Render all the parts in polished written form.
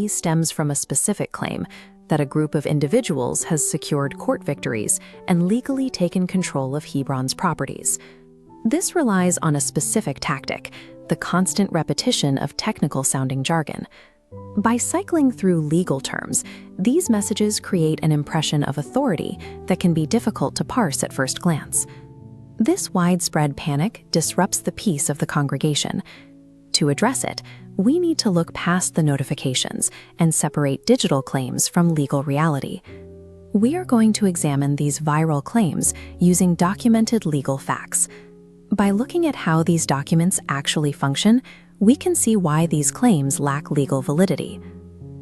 stems from a specific claim that a group of individuals has secured court victories and legally taken control of Hebron's properties. This relies on a specific tactic, the constant repetition of technical-sounding jargon. By cycling through legal terms, these messages create an impression of authority that can be difficult to parse at first glance. This widespread panic disrupts the peace of the congregation. To address it, we need to look past the notifications and separate digital claims from legal reality. We are going to examine these viral claims using documented legal facts. By looking at how these documents actually function, we can see why these claims lack legal validity.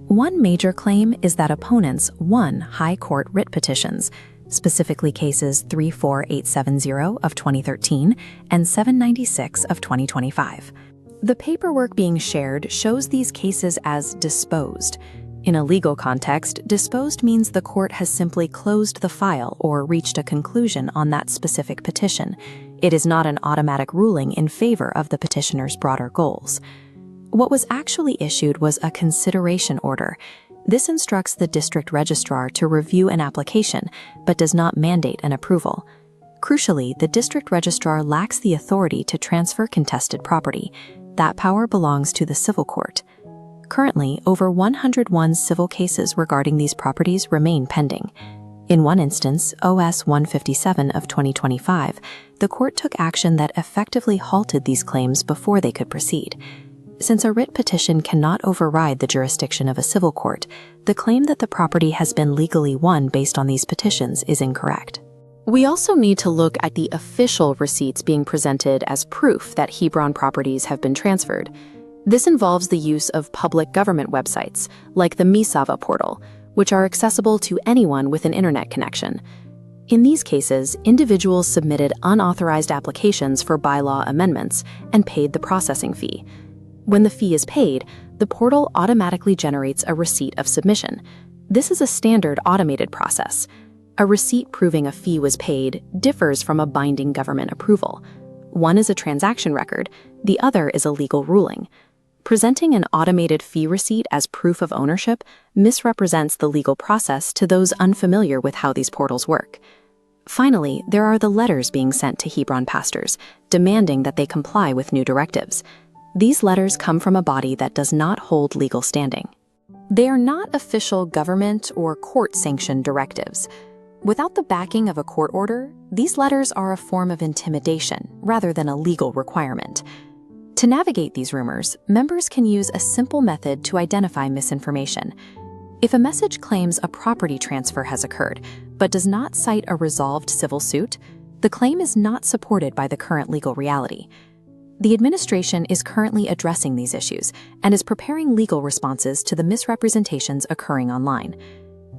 One major claim is that opponents won high court writ petitions, specifically cases 34870 of 2013 and 796 of 2025. The paperwork being shared shows these cases as disposed. In a legal context, disposed means the court has simply closed the file or reached a conclusion on that specific petition. It is not an automatic ruling in favor of the petitioner's broader goals. What was actually issued was a consideration order. This instructs the district registrar to review an application, but does not mandate an approval. Crucially, the district registrar lacks the authority to transfer contested property. That power belongs to the civil court. Currently, over 101 civil cases regarding these properties remain pending. In one instance, OS 157 of 2025, the court took action that effectively halted these claims before they could proceed. Since a writ petition cannot override the jurisdiction of a civil court, the claim that the property has been legally won based on these petitions is incorrect. We also need to look at the official receipts being presented as proof that Hebron properties have been transferred. This involves the use of public government websites, like the Misava portal, which are accessible to anyone with an internet connection. In these cases, individuals submitted unauthorized applications for bylaw amendments and paid the processing fee. When the fee is paid, the portal automatically generates a receipt of submission. This is a standard automated process. A receipt proving a fee was paid differs from a binding government approval. One is a transaction record, the other is a legal ruling. Presenting an automated fee receipt as proof of ownership misrepresents the legal process to those unfamiliar with how these portals work. Finally, there are the letters being sent to Hebron pastors, demanding that they comply with new directives. These letters come from a body that does not hold legal standing. They are not official government or court-sanctioned directives. Without the backing of a court order, these letters are a form of intimidation rather than a legal requirement. To navigate these rumors, members can use a simple method to identify misinformation. If a message claims a property transfer has occurred, but does not cite a resolved civil suit, the claim is not supported by the current legal reality. The administration is currently addressing these issues and is preparing legal responses to the misrepresentations occurring online.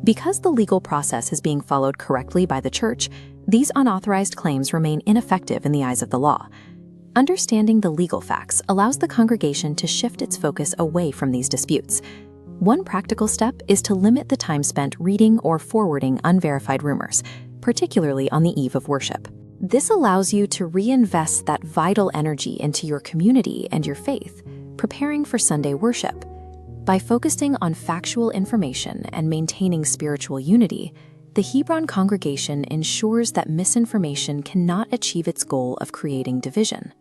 Because the legal process is being followed correctly by the church, these unauthorized claims remain ineffective in the eyes of the law. Understanding the legal facts allows the congregation to shift its focus away from these disputes. One practical step is to limit the time spent reading or forwarding unverified rumors, particularly on the eve of worship. This allows you to reinvest that vital energy into your community and your faith, preparing for Sunday worship. By focusing on factual information and maintaining spiritual unity, the Hebron congregation ensures that misinformation cannot achieve its goal of creating division.